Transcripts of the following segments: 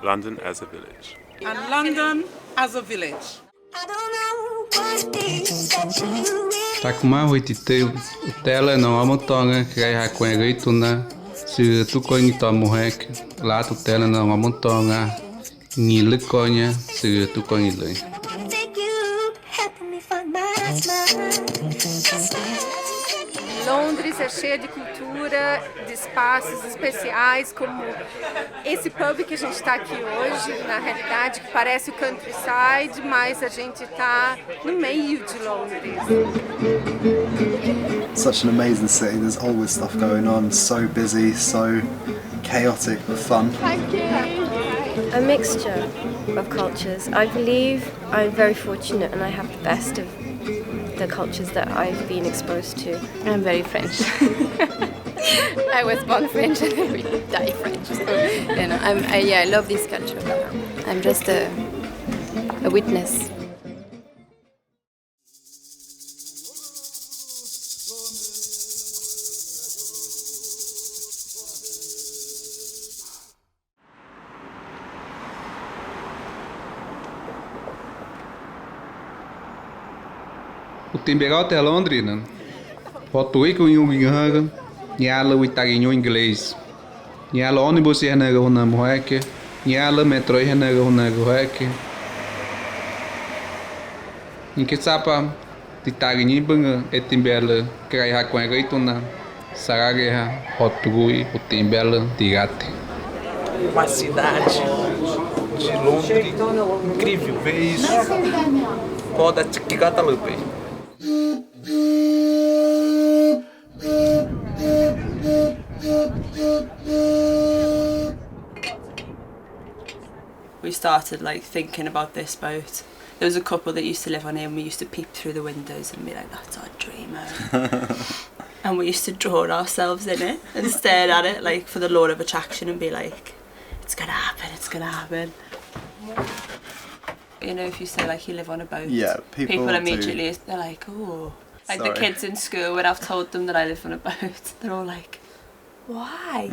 London as a village. And London as a village. Takumã Kuikuro, Ete Londres, que reconhece se tu conhece morrek, lá tu tela não amontonga, ni le conha se tu conhece. Londres é cheia de cultura, de espaços especiais, como esse pub que a gente está aqui hoje, na realidade, que parece o countryside, mas a gente está no meio de Londres. Such an amazing city, there's always stuff going on, so busy, so chaotic but fun. Thank you. A mixture of cultures. I believe I'm very fortunate and I have the best of the cultures that I've been exposed to. I'm very French. I was born French and I will die French. So, I love this culture. I'm just a witness. O timberal Ete Londres, né? Português com Hiper-brancos, nyala o italiano inglês, nyala ônibus é nega o nome hoek, nyala metrô é nega o nome hoek. Em que sapa italiano banga é timbela que vai com a gaitona, saraga português o timbela tigate. Uma cidade de Londres incrível, ver isso. Pode tigata lupe. We started thinking about this boat. There was a couple that used to live on here and we used to peep through the windows and be like, that's our dream home. And we used to draw ourselves in it and stare at it for the law of attraction and be like, it's gonna happen, it's gonna happen. You know, if you say you live on a boat, yeah, people immediately, they're like, oh. The kids in school, when I've told them that I live on a boat, they're all like, why?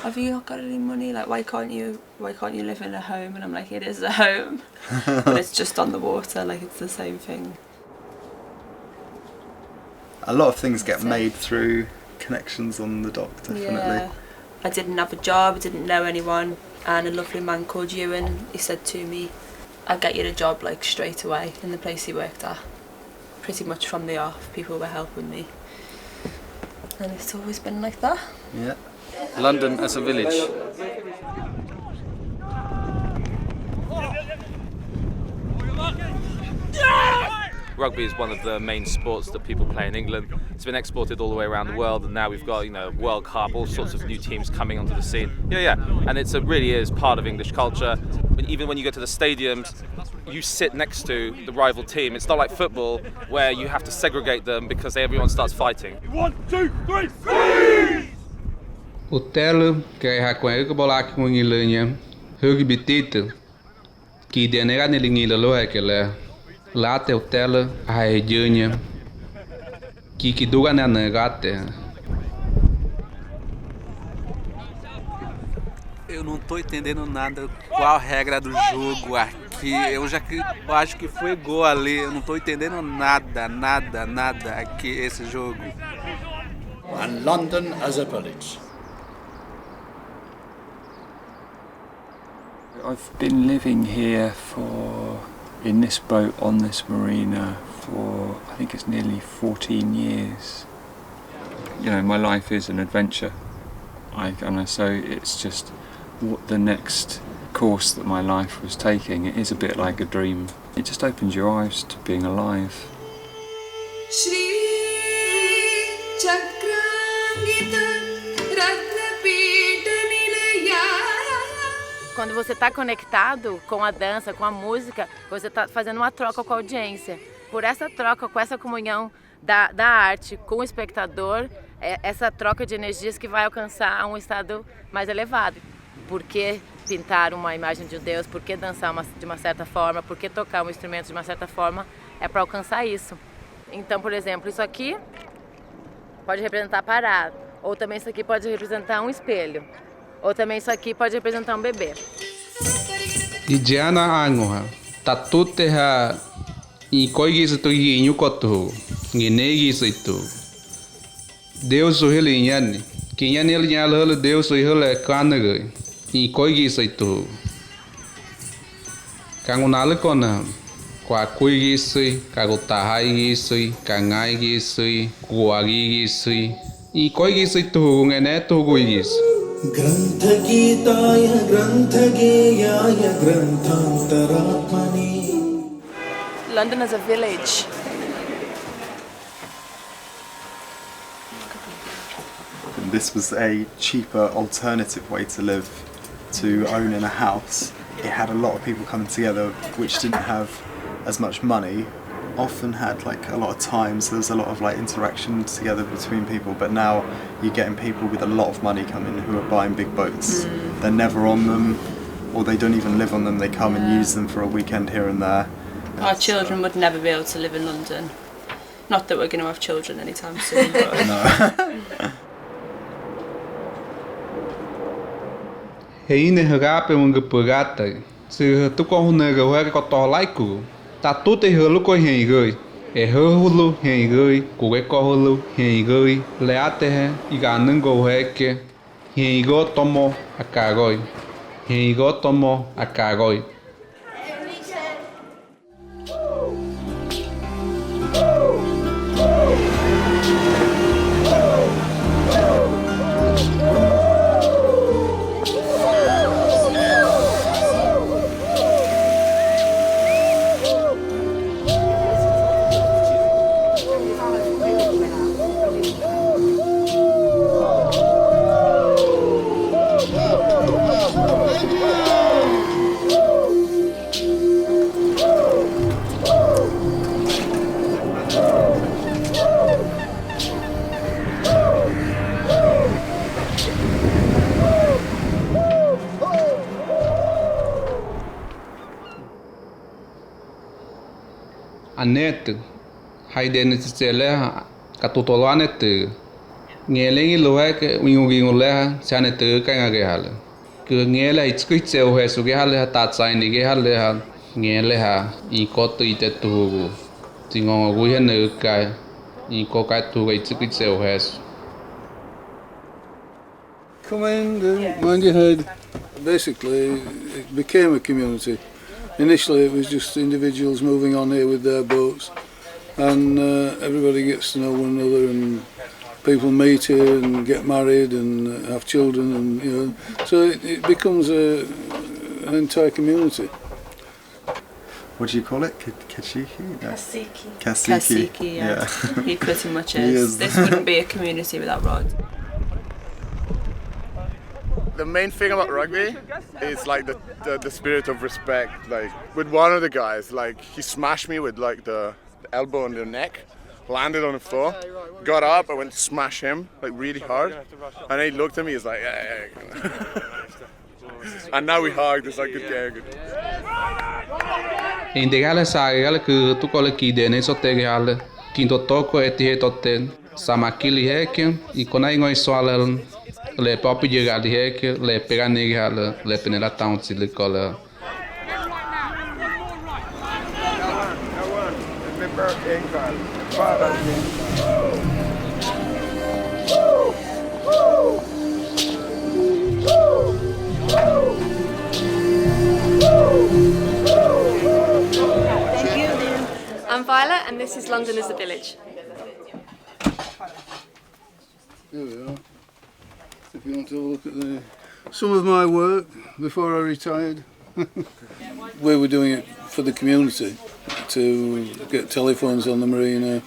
Have you not got any money? Why can't you live in a home? And I'm like, it is a home. But it's just on the water, it's the same thing. A lot of things get made through connections on the dock, definitely. Yeah. I didn't have a job, I didn't know anyone, and a lovely man called Ewan, he said to me, I'll get you a job straight away in the place he worked at. Pretty much from the off, people were helping me. And it's always been like that. Yeah. London as a village. Rugby is one of the main sports that people play in England. It's been exported all the way around the world, and now we've got World Cup, all sorts of new teams coming onto the scene. Yeah, and it really is part of English culture. Even when you go to the stadiums, you sit next to the rival team. It's not like football where you have to segregate them because everyone starts fighting. 1, 2, 3, freeze! O telo que reconhece que bolak com Ilânia, rugby tito, que denega nelinha lo é que lá, lá tem o telo a região, que duga na negate. Eu não tô entendendo nada qual a regra do jogo aqui. Eu acho que foi gol ali. Eu não tô entendendo nada aqui esse jogo. And London as a village. I've been living here in this boat on this marina for, I think it's nearly 14 years. You know, my life is an adventure. So it's just what the next course that my life was taking. It is a bit like a dream. It just opens your eyes to being alive. Quando você está conectado com a dança, com a música, você está fazendo uma troca com a audiência. Por essa troca, com essa comunhão da arte com o espectador, essa troca de energias que vai alcançar um estado mais elevado. Por que pintar uma imagem de Deus? Por que dançar de uma certa forma? Por que tocar um instrumento de uma certa forma? É para alcançar isso. Então, por exemplo, isso aqui pode representar parado. Ou também isso aqui pode representar um espelho. Ou também isso aqui pode representar um bebê. Indiana angoha, tatuteha e coigis tu inho kotu, nginegis itu. Deus o helinhani, quem é nele nhalo Deus o hele kanagoi, e coigis itu. Kangunale kona, kwa coigis, kagutahai gisui, kangai gisui, kuagi gisui, e coigis itu ngeneto guigis. London is a village. And this was a cheaper alternative way to live, to own in a house. It had a lot of people coming together which didn't have as much money, often had like a lot of time, so there's a lot of like interaction together between people, but now you're getting people with a lot of money coming who are buying big boats. They're never on them, or they don't even live on them, they come and use them for a weekend here and there. Our children would never be able to live in London. Not that we're going to have children anytime soon, but... No. Heine harape unga purata, se tu kohunega huega kotolaiku. Tatu te hulu ko hengoi, hulu hengoi, kuwe kohulu hengoi, leate iganungo heke, hengo tomo akagoi, hengo tomo akagoi. Anet, haiden tsele katutolanet, ngelengi loek wingi ngole sanet kanga hal. Ku ngela itskitse o hesu ge hal tatsa ni ge hal ngele ha I kotu itetu tingo gu hen ka I ko ka tu ge itskitse o hesu. Come in, mind your head. Basically, it became a community. Initially it was just individuals moving on here with their boats, and everybody gets to know one another, and people meet here and get married and have children, and you know, so it becomes an entire community. What do you call it? Kachiki? No. Kasiki. Kasiki, yeah. He pretty much is. This wouldn't be a community without Rod. The main thing about rugby is like the spirit of respect. Like with one of the guys, like he smashed me with like the elbow on the neck, landed on the floor, got up, I went to smash him like really hard, and then he looked at me, he's like, yeah. And now we hugged, it's like good. Integale sagal ku tu kole ki dene sotegal kinto toko eti toten samakili heke I konai ngoi swalel le papi jegal heke le pegane gal le penela town silikole. This is London as a village. Here we are. If you want to look at some of my work before I retired. We were doing it for the community to get telephones on the marina,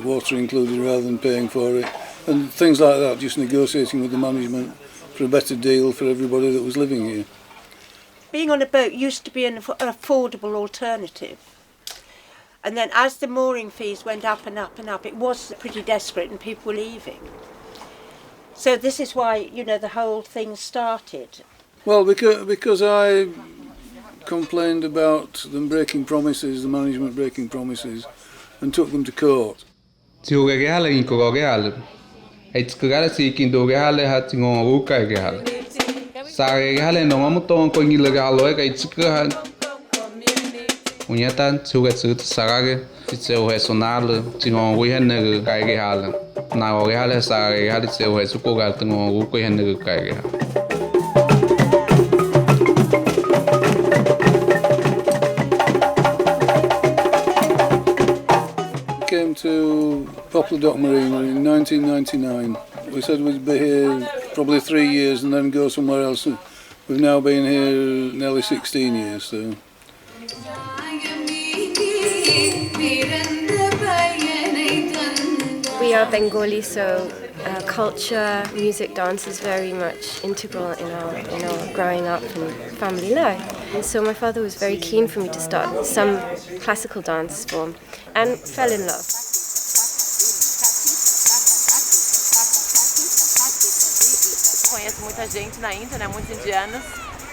water included rather than paying for it, and things like that, just negotiating with the management for a better deal for everybody that was living here. Being on a boat used to be an affordable alternative. And then as the mooring fees went up and up and up, it was pretty desperate and people were leaving. So this is why, you know, the whole thing started. Well, because I complained about them breaking promises, the management breaking promises, and took them to court. Tiugerehala inkogehala. Aitzkugala sikindogehala hatingorukagehala. Sagehala nongamuton kongilagalo aitzkuha. Unyatan tiugetsu sarage titseu resonala tingonguhenegu kaigehala. Naogehala sagehala tseu hesukogal tingonguhenegu kaigehala. Came to Poplar Dock Marina in 1999. We said we'd be here probably 3 years and then go somewhere else. We've now been here nearly 16 years. So. We are Bengali, so culture, music, dance is very much integral in our growing up and family life. And so my father was very keen for me to start some classical dance form and fell in love. Conheço muita gente na Índia, né, muitos indianos,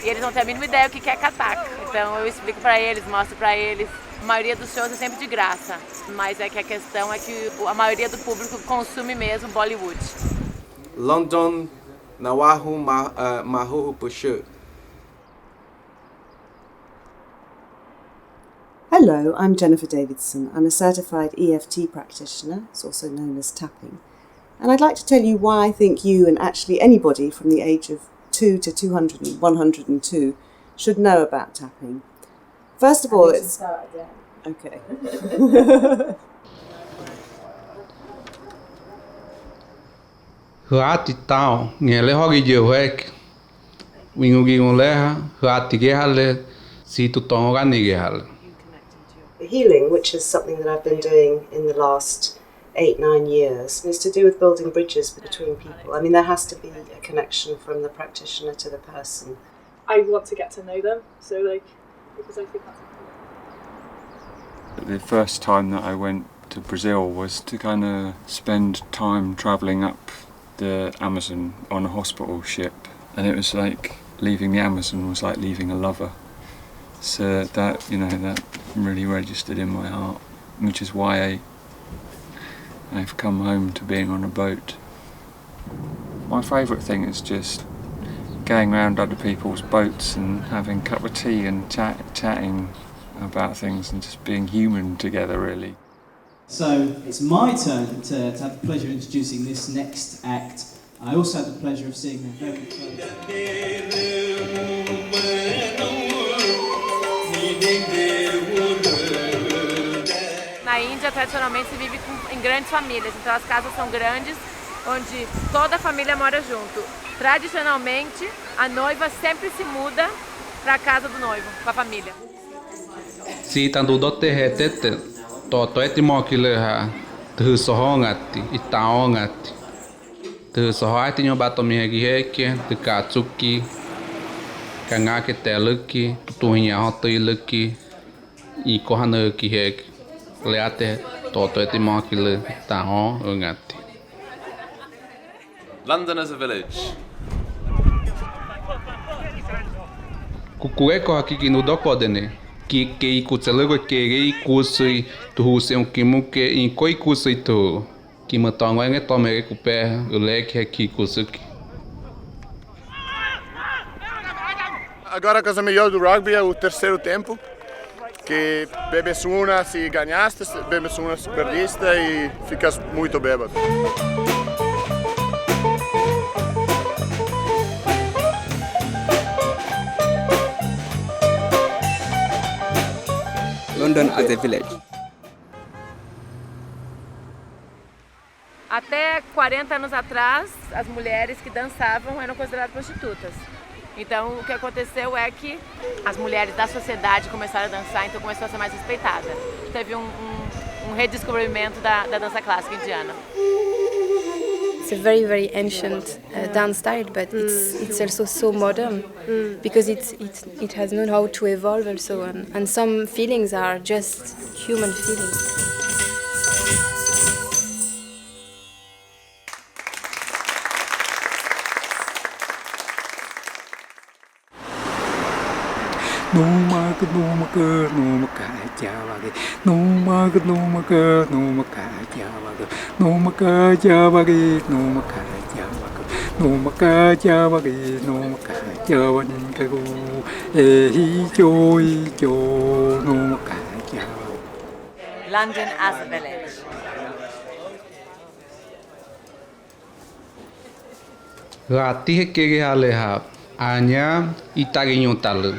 e eles não têm a mínima ideia o que é kathak. Então eu explico para eles, mostro para eles. A maioria dos shows é sempre de graça, mas é que a questão é que a maioria do público consome mesmo Bollywood. London, Nawahu Mahu Pushu. Hello, I'm Jennifer Davidson. I'm a certified EFT practitioner, it's also known as tapping. And I'd like to tell you why I think you and actually anybody from the age of 2 to 200 and 102 should know about tapping. First of all, it's... Okay. Huati tao ngele hogi jewek wingugi ngoleha huati gehale si tutonga nigehale. The healing, which is something that I've been doing in the last 8-9 years, is to do with building bridges between people. I mean, there has to be a connection from the practitioner to the person. I want to get to know them, so because I think that's important. The first time that I went to Brazil was to kind of spend time travelling up the Amazon on a hospital ship, and it was like leaving the Amazon was like leaving a lover. So that, you know, that really registered in my heart, which is why I've come home to being on a boat. My favourite thing is just going around other people's boats and having a cup of tea and chatting about things and just being human together, really. So it's my turn to have the pleasure of introducing this next act. I also had the pleasure of seeing them very close. Na Índia, tradicionalmente, se vive em grandes famílias, então as casas são grandes, onde toda a família mora junto. Tradicionalmente, a noiva sempre se muda para a casa do noivo, com a família. Si tandu dotte hetete to eti mokile ha tu sohongati itaongati tu sohati nyobato mihegi heke tu katsuki kangake teluki tuhinya hotiluki I kohanuki heke leate to eti mokile itaongati. London as a village. Kukueko hakiki no dokodene. Que ikutselago kere kusui tu husem kimuke in koi kusui tu kimatonga nge tomere kupe ulek heki kusuki. Agora cosa melhor do rugby é o terceiro tempo, que bebes uma se ganhaste, bebes uma se perdiste e ficas muito bêbado. London as a village. Até 40 anos atrás, as mulheres que dançavam eram consideradas prostitutas. Então, o que aconteceu é que as mulheres da sociedade começaram a dançar, então começou a ser mais respeitada. Teve um redescobrimento da dança clássica indiana. It's a very, very ancient dance style, but it's also so modern because it has known how to evolve also, and some feelings are just human feelings. London as a village. Rati kege haleha anya itaginyo talu.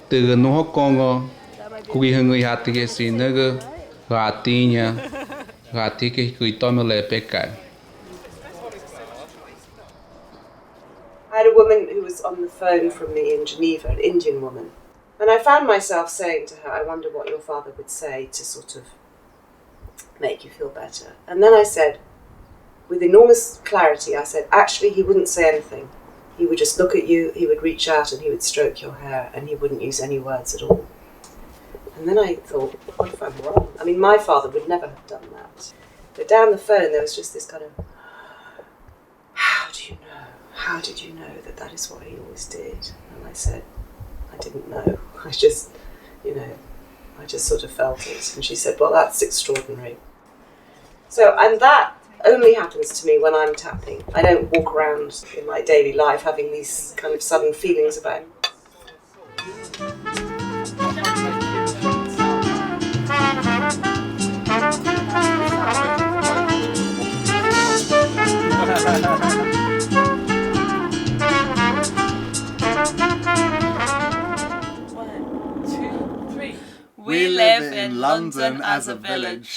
Từ nó Congo cúi hưng hati cái gì nữa rati nha rati cái cúi to mà lệ pekai. I had a woman who was on the phone from me in Geneva, an Indian woman, and I found myself saying to her, I wonder what your father would say to sort of make you feel better. And then I said, with enormous clarity, I said, actually he wouldn't say anything. He would just look at you, he would reach out and he would stroke your hair and he wouldn't use any words at all. And then I thought, what if I'm wrong? I mean, my father would never have done that. But down the phone there was just this kind of, how do you know? How did you know that that is what he always did? And I said, I didn't know. I just, I just sort of felt it. And she said, well, that's extraordinary. So, and that only happens to me when I'm tapping. I don't walk around in my daily life having these kind of sudden feelings about it. We live in London as a village.